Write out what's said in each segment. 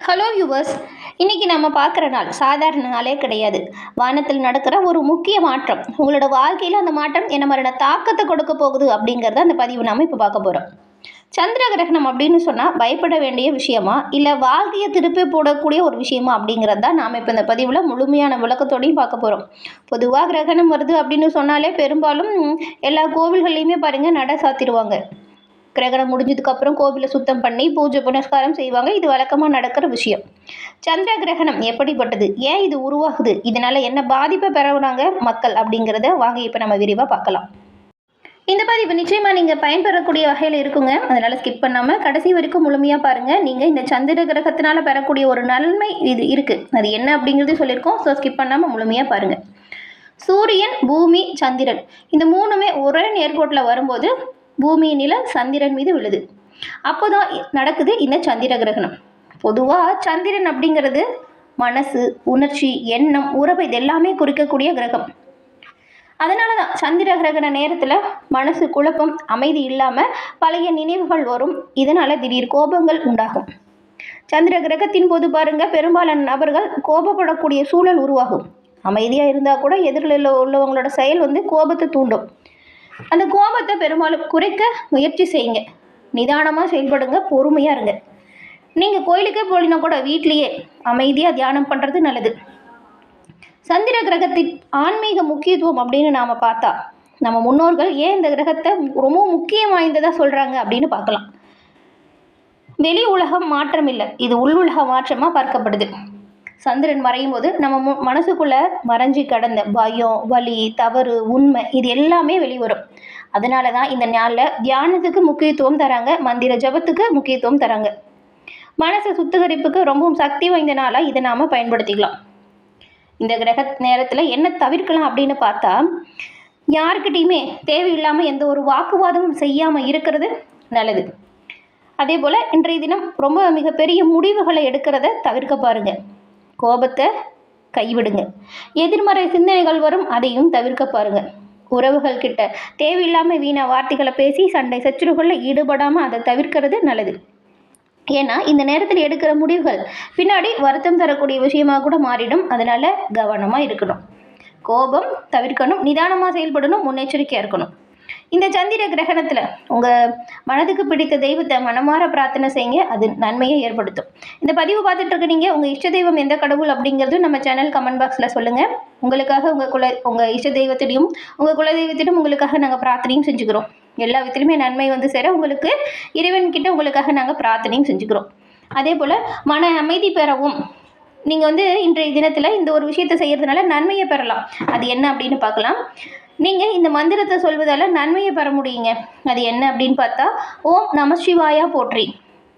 Hello viewers, இன்றைக்கி நம்ம பார்க்குற நாள் சாதாரண நாளே கிடையாது. வானத்தில் நடக்கிற ஒரு முக்கிய மாற்றம். உங்களோட வாழ்க்கையில் அந்த மாற்றம் என்ன மாதிரியான தாக்கத்தை கொடுக்க போகுது அப்படிங்கிறத அந்த பதிவு நாம் இப்போ பார்க்க போகிறோம். சந்திர கிரகணம் அப்படின்னு சொன்னால் பயப்பட வேண்டிய விஷயமா இல்லை வாழ்க்கையை திருப்பி போடக்கூடிய ஒரு விஷயமா அப்படிங்கிறது தான் நாம் இப்போ இந்த பதிவில் முழுமையான விளக்கத்தோடையும் பார்க்க போகிறோம். பொதுவாக கிரகணம் வருது அப்படின்னு சொன்னாலே பெரும்பாலும் எல்லா கோவில்கள்லையுமே பாருங்கள் நட சாத்திடுவாங்க. கிரகணம் முடிஞ்சதுக்கப்புறம் கோவிலை சுத்தம் பண்ணி பூஜை புனஸ்காரம் செய்வாங்க. இது வழக்கமாக நடக்கிற விஷயம். சந்திர கிரகணம் எப்படிப்பட்டது, ஏன் இது உருவாகுது, இதனால் என்ன பாதிப்பை பெறவுறாங்க மக்கள் அப்படிங்கிறத வாங்க இப்போ நம்ம விரிவாக பார்க்கலாம். இந்த பதிவு நிச்சயமாக நீங்கள் பயன்பெறக்கூடிய வகையில் இருக்குங்க. அதனால் ஸ்கிப் பண்ணாமல் கடைசி வரைக்கும் முழுமையாக பாருங்கள். நீங்கள் இந்த சந்திர கிரகத்தினால் பெறக்கூடிய ஒரு நன்மை இது இருக்குது. அது என்ன அப்படிங்கிறது சொல்லியிருக்கோம். ஸோ ஸ்கிப் பண்ணாமல் முழுமையாக பாருங்கள். சூரியன், பூமி, சந்திரன் இந்த மூணுமே ஒரே நேர்கோட்டில் வரும்போது பூமியின் நில சந்திரன் மீது விழுது. அப்போதான் நடக்குது இந்த சந்திர கிரகணம். பொதுவாக சந்திரன் அப்படிங்கிறது மனசு, உணர்ச்சி, எண்ணம், உறவு இது எல்லாமே குறிக்கக்கூடிய கிரகம். அதனால தான் சந்திர கிரகண நேரத்தில் மனசு குழப்பம், அமைதி இல்லாமல் பழைய நினைவுகள் வரும். இதனால் திடீர் கோபங்கள் உண்டாகும். சந்திர கிரகத்தின் போது பாருங்கள், பெரும்பாலான நபர்கள் கோபப்படக்கூடிய சூழல் உருவாகும். அமைதியாக இருந்தால் கூட எதிரில் உள்ளவங்களோட செயல் கோபத்தை தூண்டும். அந்த கோபத்தை பெரும்பாலும் குறைக்க முயற்சி செய்யுங்க. நிதானமாக செயல்படுங்க, பொறுமையாக இருங்க. நீங்கள் கோயிலுக்கே போலினா கூட வீட்லேயே அமைதியாக தியானம் பண்ணுறது நல்லது. சந்திர கிரகத்தின் ஆன்மீக முக்கியத்துவம் அப்படின்னு நாம் பார்த்தா நம்ம முன்னோர்கள் ஏன் இந்த கிரகத்தை ரொம்ப முக்கியம் வாய்ந்ததாக சொல்கிறாங்க அப்படின்னு பார்க்கலாம். வெளி உலகம் மாற்றம் இல்லை, இது உள் உலக மாற்றமாக பார்க்கப்படுது. சந்திரன் மறையும் போது நம்ம மனசுக்குள்ளே மறைஞ்சி கடந்த பயம், வலி, தவறு, உண்மை இது எல்லாமே வெளிவரும். அதனால தான் இந்த நாளில் தியானத்துக்கு முக்கியத்துவம் தராங்க, மந்திர ஜபத்துக்கு முக்கியத்துவம் தராங்க. மனசை சுத்திகரிப்புக்கு ரொம்பவும் சக்தி வாய்ந்த நாளாக இதை நாம் பயன்படுத்திக்கலாம். இந்த கிரக நேரத்தில் என்ன தவிர்க்கலாம் அப்படின்னு பார்த்தா, யாருக்கிட்டையுமே தேவையில்லாமல் எந்த ஒரு வாக்குவாதமும் செய்யாமல் இருக்கிறது நல்லது. அதே போல் இன்றைய தினம் ரொம்ப மிகப்பெரிய முடிவுகளை எடுக்கிறத தவிர்க்க பாருங்கள். கோபத்தை கைவிடுங்க. எதிர்மறை சிந்தனைகள் வரும், அதையும் தவிர்க்க பாருங்க. உறவுகள் கிட்ட தேவையில்லாமல் வீணா வார்த்தைகளை பேசி சண்டை சச்சரவுகளில் ஈடுபடாமல் அதை தவிர்க்கிறது நல்லது. ஏன்னா இந்த நேரத்தில் எடுக்கிற முடிவுகள் பின்னாடி வருத்தம் தரக்கூடிய விஷயமாக கூட மாறிடும். அதனால் கவனமாக இருக்கணும், கோபம் தவிர்க்கணும், நிதானமாக செயல்படணும், முன்னெச்சரிக்கையாக இருக்கணும். இந்த சந்திர கிரகணத்தில் உங்கள் மனதுக்கு பிடித்த தெய்வத்தை மனமாற பிரார்த்தனை செய்யுங்க, அது நன்மையை ஏற்படுத்தும். இந்த பதிவு பார்த்துட்டு இருக்க நீங்கள் உங்கள் இஷ்ட தெய்வம் எந்த கடவுள் அப்படிங்கிறது நம்ம சேனல் கமெண்ட் பாக்ஸில் சொல்லுங்கள். உங்களுக்காக உங்கள் இஷ்ட தெய்வத்திலையும் உங்கள் குலதெய்வத்திலும் உங்களுக்காக நாங்கள் பிரார்த்தனையும் செஞ்சுக்கிறோம். எல்லா விதத்துலையுமே நன்மை சேர உங்களுக்கு இறைவன்கிட்ட உங்களுக்காக நாங்கள் பிரார்த்தனையும் செஞ்சுக்கிறோம். அதே போல் மன அமைதி பெறவும் நீங்கள் இன்றைய தினத்தில் இந்த ஒரு விஷயத்தை செய்கிறதுனால நன்மையை பெறலாம். அது என்ன அப்படின்னு பார்க்கலாம். நீங்கள் இந்த மந்திரத்தை சொல்வதால் நன்மையை பெற முடியுங்க. அது என்ன அப்படின்னு பார்த்தா, ஓம் நம சிவாயா போற்றி,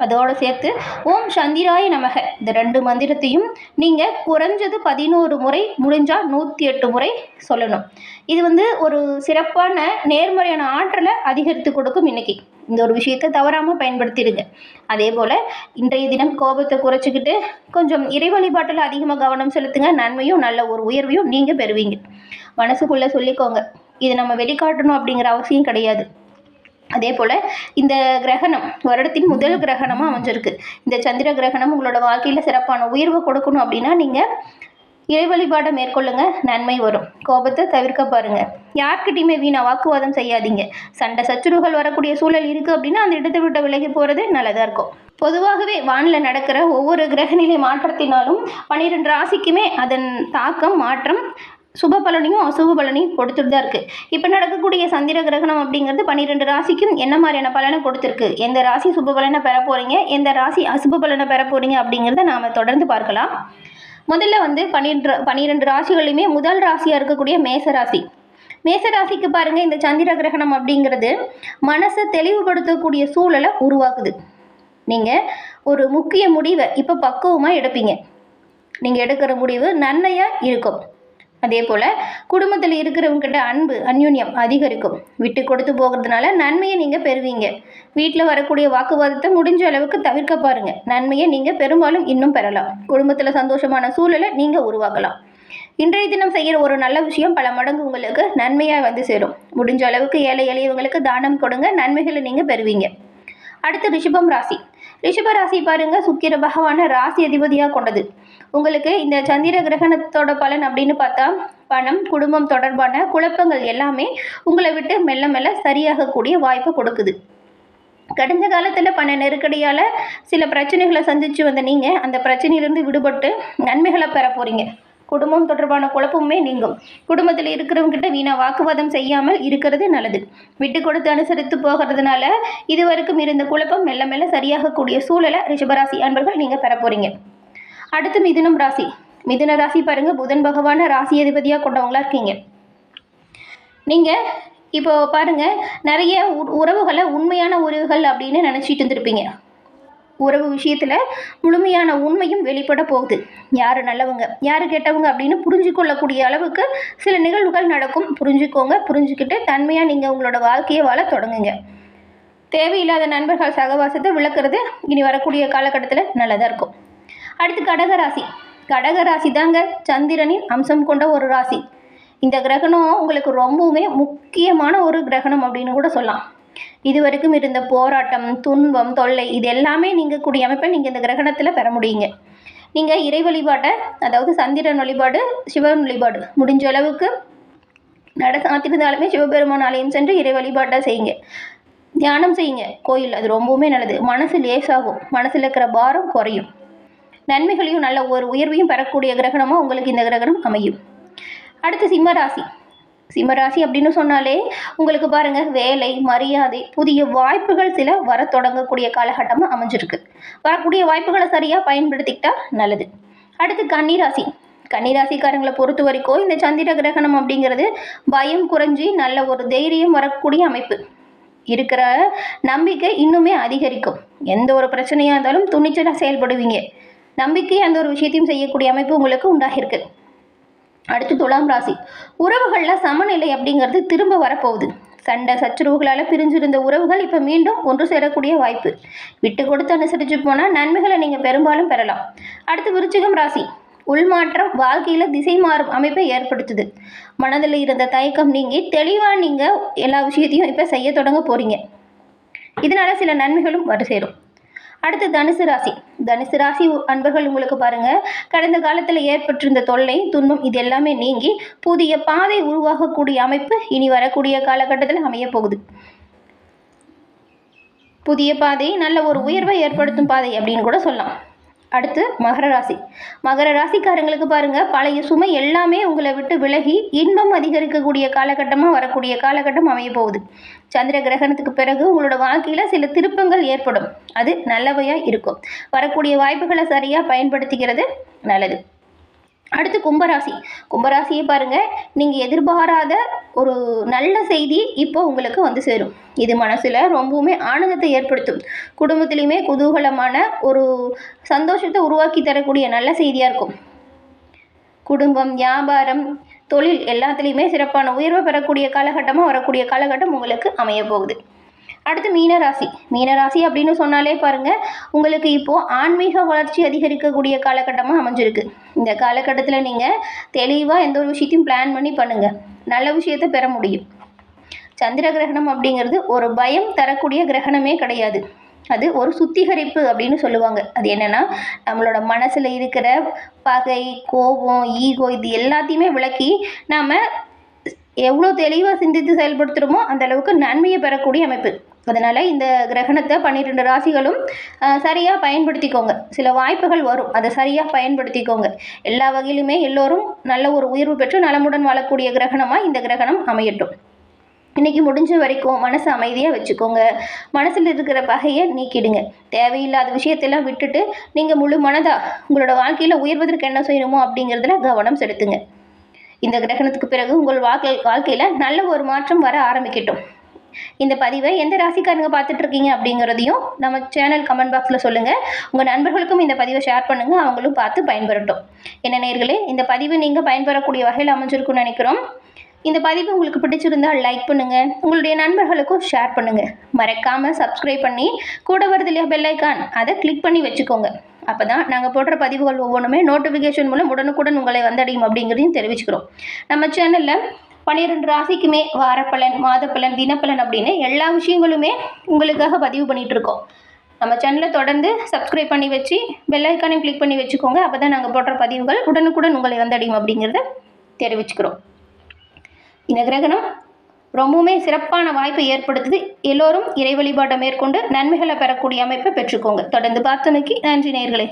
அதோடு சேர்த்து ஓம் சந்திராய நமக, இந்த 2 மந்திரத்தையும் நீங்கள் குறைஞ்சது 11 முறை, முடிஞ்சால் 108 முறை சொல்லணும். இது ஒரு சிறப்பான நேர்மறையான ஆற்றலை அதிகரித்து கொடுக்கும். இன்றைக்கி இந்த ஒரு விஷயத்தை தவறாமல் பயன்படுத்திடுங்க. அதே போல் இன்றைய தினம் கோபத்தை குறைச்சிக்கிட்டு கொஞ்சம் இறை வழிபாட்டில் அதிகமாக கவனம் செலுத்துங்க. நன்மையும் நல்ல ஒரு உயர்வையும் நீங்கள் பெறுவீங்க. மனசுக்குள்ளே சொல்லிக்கோங்க, இது நம்ம வெளிக்காட்டணும் அப்படிங்கிற அவசியம் கிடையாது. அதே போல் இந்த கிரகணம் வருடத்தின் முதல் கிரகணமாக அமைஞ்சிருக்கு. இந்த சந்திர கிரகணம் உங்களோட வாழ்க்கையில் சிறப்பான உயர்வை கொடுக்கணும் அப்படின்னா நீங்கள் இறை வழிபாடை மேற்கொள்ளுங்க, நன்மை வரும். கோபத்தை தவிர்க்க பாருங்கள். யார்கிட்டையுமே வீணா வாக்குவாதம் செய்யாதீங்க. சண்டை சச்சுறுகள் வரக்கூடிய சூழல் இருக்குது அப்படின்னா அந்த இடத்தை விட்டு விலகி போகிறது நல்லதாக இருக்கும். பொதுவாகவே வானில் நடக்கிற ஒவ்வொரு கிரகநிலை மாற்றத்தினாலும் 12 ராசிக்குமே அதன் தாக்கம், மாற்றம் சுப பலனையும் அசுப பலனையும் கொடுத்துட்டு தான் இருக்குது. இப்போ நடக்கக்கூடிய சந்திர கிரகணம் அப்படிங்கிறது 12 ராசிக்கும் என்ன மாதிரியான பலனை கொடுத்துருக்கு, எந்த ராசி சுப பலனை பெற போகிறீங்க, எந்த ராசி அசுப பலனை பெற போகிறீங்க அப்படிங்கிறத நாம் தொடர்ந்து பார்க்கலாம். முதல்ல 12 ராசிகளையுமே முதல் ராசியாக இருக்கக்கூடிய மேசராசி. மேசராசிக்கு பாருங்கள், இந்த சந்திர கிரகணம் அப்படிங்கிறது மனசை தெளிவுபடுத்தக்கூடிய சூழலை உருவாக்குது. நீங்கள் ஒரு முக்கிய முடிவை இப்போ பக்குவமாக எடுப்பீங்க. நீங்கள் எடுக்கிற முடிவு நன்மையாக இருக்கும். அதே போல் குடும்பத்தில் இருக்கிறவங்ககிட்ட அன்பு, அந்யோன்யம் அதிகரிக்கும். விட்டு கொடுத்து போகிறதுனால நன்மையை நீங்கள் பெறுவீங்க. வீட்டில் வரக்கூடிய வாக்குவாதத்தை முடிஞ்ச அளவுக்கு தவிர்க்க பாருங்கள். நன்மையை நீங்கள் பெரும்பாலும் இன்னும் பெறலாம். குடும்பத்தில் சந்தோஷமான சூழலை நீங்கள் உருவாக்கலாம். இன்றைய தினம் செய்கிற ஒரு நல்ல விஷயம் பல மடங்கு உங்களுக்கு நன்மையாக சேரும். முடிஞ்ச அளவுக்கு ஏழை எளியவங்களுக்கு தானம் கொடுங்க, நன்மைகளை நீங்கள் பெறுவீங்க. அடுத்து ரிஷபம் ராசி. ரிஷபராசி பாருங்கள், சுக்கிர பகவான ராசி அதிபதியாக கொண்டது. உங்களுக்கு இந்த சந்திர கிரகணத்தோட பலன் அப்படின்னு பார்த்தா, பணம், குடும்பம் தொடர்பான குழப்பங்கள் எல்லாமே உங்களை விட்டு மெல்ல மெல்ல சரியாகக்கூடிய வாய்ப்பை கொடுக்குது. கடந்த காலத்தில் பண நெருக்கடியால் சில பிரச்சனைகளை சந்தித்து வந்த நீங்கள் அந்த பிரச்சனையிலிருந்து விடுபட்டு நன்மைகளை பெற போகிறீங்க. குடும்பம் தொடர்பான குழப்பமே நீங்கும். குடும்பத்தில் இருக்கிறவங்ககிட்ட வீணா வாக்குவாதம் செய்யாமல் இருக்கிறது நல்லது. விட்டு கொடுத்து அனுசரித்து போகிறதுனால இதுவரைக்கும் இருந்த குழப்பம் மெல்ல மெல்ல சரியாகக்கூடிய சூழலை ரிஷபராசி அன்பர்கள் நீங்கள் பெற போகிறீங்க. அடுத்து மிதுனம் ராசி. மிதுன ராசி பாருங்கள், புதன் பகவான ராசி அதிபதியாக கொண்டவங்களா இருக்கீங்க. நீங்கள் இப்போ பாருங்கள், நிறைய உறவுகளை உண்மையான உறவுகள் அப்படின்னு நினச்சிட்டு இருந்திருப்பீங்க. உறவு விஷயத்தில் முழுமையான உண்மையும் வெளிப்பட போகுது. யார் நல்லவங்க யார் கெட்டவங்க அப்படின்னு புரிஞ்சு கொள்ளக்கூடிய அளவுக்கு சில நிகழ்வுகள் நடக்கும். புரிஞ்சுக்கோங்க. புரிஞ்சுக்கிட்டு தன்மையாக நீங்கள் உங்களோட வாழ்க்கையை வாழ தொடங்குங்க. தேவையில்லாத நண்பர்கள் சகவாசத்தை விளக்குறது இனி வரக்கூடிய காலகட்டத்தில் நல்லதாக இருக்கும். அடுத்து கடகராசி. கடகராசி தாங்க சந்திரனின் அம்சம் கொண்ட ஒரு ராசி. இந்த கிரகணம் உங்களுக்கு ரொம்பவுமே முக்கியமான ஒரு கிரகணம் அப்படின்னு கூட சொல்லலாம். இது வரைக்கும் இருந்த போராட்டம், துன்பம், தொல்லை இது எல்லாமே நீங்கக்கூடிய அமைப்பை நீங்கள் இந்த கிரகணத்தில் பெற முடியுங்க. நீங்கள் இறை வழிபாட்டை, அதாவது சந்திரன் வழிபாடு, சிவன் வழிபாடு முடிஞ்ச அளவுக்கு சாத்திருந்தாலுமே சிவபெருமான் ஆலயம் சென்று இறை வழிபாட்டை செய்யுங்க. தியானம் செய்யுங்க கோயில். அது ரொம்பவுமே நல்லது. மனசு லேசாகும். மனசில் இருக்கிற பாரம் குறையும். நன்மைகளையும் நல்ல ஒரு உயர்வையும் பெறக்கூடிய கிரகணமாக உங்களுக்கு இந்த கிரகணம் அமையும். அடுத்து சிம்மராசி. சிம்மராசி அப்படின்னு சொன்னாலே உங்களுக்கு பாருங்கள், வேலை, மரியாதை, புதிய வாய்ப்புகள் சில வர தொடங்கக்கூடிய காலகட்டமாக அமைஞ்சிருக்கு. வரக்கூடிய வாய்ப்புகளை சரியாக பயன்படுத்திக்கிட்டா நல்லது. அடுத்து கன்னிராசி. கன்னிராசிக்காரங்களை பொறுத்த வரைக்கும் இந்த சந்திர கிரகணம் அப்படிங்கிறது பயம் குறைஞ்சி நல்ல ஒரு தைரியம் வரக்கூடிய அமைப்பு. இருக்கிற நம்பிக்கை இன்னுமே அதிகரிக்கும். எந்த ஒரு பிரச்சனையாக இருந்தாலும் துணிச்சலாக செயல்படுவீங்க. நம்பிக்கை அந்த ஒரு விஷயத்தையும் செய்யக்கூடிய அமைப்பு உங்களுக்கு உண்டாகிருக்கு. அடுத்து துலாம் ராசி. உறவுகளில் சமநிலை அப்படிங்கிறது திரும்ப வரப்போகுது. சண்டை சச்சரவுகளால் பிரிஞ்சிருந்த உறவுகள் இப்போ மீண்டும் ஒன்று சேரக்கூடிய வாய்ப்பு. விட்டு கொடுத்து அனுசரித்து போனால் நன்மைகளை நீங்கள் பெரும்பாலும் பெறலாம். அடுத்து விருச்சிகம் ராசி. உள்மாற்றம் வாழ்க்கையில் திசை மாறும் அமைப்பை ஏற்படுத்துது. மனதில் இருந்த தயக்கம் நீங்கி தெளிவாக நீங்கள் எல்லா விஷயத்தையும் இப்போ செய்ய தொடங்க போகிறீங்க. இதனால் சில நன்மைகளும் வர சேரும். அடுத்து தனுசு ராசி. தனுசு ராசி அன்பர்கள் உங்களுக்கு பாருங்கள், கடந்த காலத்தில் ஏற்பட்டிருந்த தொல்லை, துன்பம் இது எல்லாமே நீங்கி புதிய பாதை உருவாகக்கூடிய அமைப்பு இனி வரக்கூடிய காலகட்டத்தில் அமைய போகுது. புதிய பாதை நல்ல ஒரு உயர்வை ஏற்படுத்தும் பாதை அப்படின்னு கூட சொல்லலாம். அடுத்து மகர ராசி. மகர ராசிக்காரங்களுக்கு பாருங்கள், பழைய சுமை எல்லாமே உங்களை விட்டு விலகி இன்பம் அதிகரிக்கக்கூடிய காலகட்டமாக வரக்கூடிய காலகட்டம் அமைய போகுது. சந்திர கிரகணத்துக்கு பிறகு உங்களோட வாழ்க்கையில் சில திருப்பங்கள் ஏற்படும். அது நல்லவையாக இருக்கும். வரக்கூடிய வாய்ப்புகளை சரியாக பயன்படுத்திக்கிறது நல்லது. அடுத்து கும்பராசி. கும்பராசியை பாருங்கள், நீங்கள் எதிர்பாராத ஒரு நல்ல செய்தி இப்போ உங்களுக்கு வந்து சேரும். இது மனசில் ரொம்பவுமே ஆனந்தத்தை ஏற்படுத்தும். குடும்பத்திலையுமே குதூகலமான ஒரு சந்தோஷத்தை உருவாக்கி தரக்கூடிய நல்ல செய்தியாக இருக்கும். குடும்பம், வியாபாரம், தொழில் எல்லாத்துலேயுமே சிறப்பான உயர்வை பெறக்கூடிய காலகட்டமாக வரக்கூடிய காலகட்டம் உங்களுக்கு அமைய போகுது. அடுத்து மீனராசி. மீனராசி அப்படின்னு சொன்னாலே பாருங்கள், உங்களுக்கு இப்போது ஆன்மீக வளர்ச்சி அதிகரிக்கக்கூடிய காலகட்டமாக அமைஞ்சிருக்கு. இந்த காலகட்டத்தில் நீங்கள் தெளிவாக எந்த ஒரு விஷயத்தையும் பிளான் பண்ணி பண்ணுங்கள். நல்ல விஷயத்தை பெற முடியும். சந்திர கிரகணம் அப்படிங்கிறது ஒரு பயம் தரக்கூடிய கிரகணமே கிடையாது. அது ஒரு சுத்திகரிப்பு அப்படின்னு சொல்லுவாங்க. அது என்னென்னா, நம்மளோட மனசில் இருக்கிற பகை, கோபம், ஈகோ இது எல்லாத்தையுமே விளக்கி நாம் எவ்வளோ தெளிவாக சிந்தித்து செயல்படுத்துகிறோமோ அந்த அளவுக்கு நன்மையை பெறக்கூடிய அமைப்பு. அதனால் இந்த கிரகணத்தை 12 ராசிகளும் சரியாக பயன்படுத்திக்கோங்க. சில வாய்ப்புகள் வரும், அதை சரியாக பயன்படுத்திக்கோங்க. எல்லா வகையிலுமே எல்லோரும் நல்ல ஒரு உயர்வு பெற்று நலமுடன் வாழக்கூடிய கிரகணமாக இந்த கிரகணம் அமையட்டும். இன்றைக்கி முடிஞ்ச வரைக்கும் மனசை அமைதியாக வச்சுக்கோங்க. மனசில் இருக்கிற பகையை நீக்கிடுங்க. தேவையில்லாத விஷயத்தெல்லாம் விட்டுட்டு நீங்கள் முழு மனதாக உங்களோட வாழ்க்கையில் உயர்வதற்கு என்ன செய்யணுமோ அப்படிங்கிறதுல கவனம் செலுத்துங்க. இந்த கிரகணத்துக்கு பிறகு உங்கள் வாழ்க்கையில் நல்ல ஒரு மாற்றம் வர ஆரம்பிக்கட்டும். இந்த பதிவை எந்த ராசிக்காரங்க பார்த்துட்ருக்கீங்க அப்படிங்கிறதையும் நம்ம சேனல் கமெண்ட் பாக்ஸில் சொல்லுங்கள். உங்கள் நண்பர்களுக்கும் இந்த பதிவை ஷேர் பண்ணுங்கள், அவங்களும் பார்த்து பயன்பெறட்டும். என்ன நேயர்களே, இந்த பதிவு நீங்கள் பயன்பெறக்கூடிய வகையில் அமைஞ்சிருக்குன்னு நினைக்கிறோம். இந்த பதிவு உங்களுக்கு பிடிச்சிருந்தால் லைக் பண்ணுங்கள், உங்களுடைய நண்பர்களுக்கும் ஷேர் பண்ணுங்கள். மறக்காமல் சப்ஸ்கிரைப் பண்ணி கூட வருது இல்லையா பெல் ஐக்கான், அதை கிளிக் பண்ணி வச்சுக்கோங்க. அப்போ தான் நாங்கள் போடுற பதிவுகள் ஒவ்வொன்றுமே நோட்டிஃபிகேஷன் மூலம் உடனுக்குடன் உங்களை வந்தடையும் அப்படிங்கிறதையும் தெரிவிச்சுக்கிறோம். நம்ம சேனலில் 12 ராசிக்குமே வாரப்பலன், மாதப்பலன், தினப்பலன் அப்படின்னு எல்லா விஷயங்களுமே உங்களுக்காக பதிவு பண்ணிகிட்ருக்கோம். நம்ம சேனலை தொடர்ந்து சப்ஸ்கிரைப் பண்ணி வச்சு பெல் ஐக்கானையும் கிளிக் பண்ணி வச்சுக்கோங்க. அப்போ தான் நாங்கள் போடுற பதிவுகள் உடனுக்குடன் உங்களை வந்தடையும் அப்படிங்கிறத தெரிவிச்சுக்கிறோம். இந்த கிரகணம் ரொம்பவுமே சிறப்பான வாய்ப்பை ஏற்படுத்துது. எல்லோரும் இறை வழிபாட்டை மேற்கொண்டு நன்மைகளை பெறக்கூடிய அமைப்பை பெற்றுக்கோங்க. தொடர்ந்து பார்த்தமைக்கு நன்றி நேயர்களே.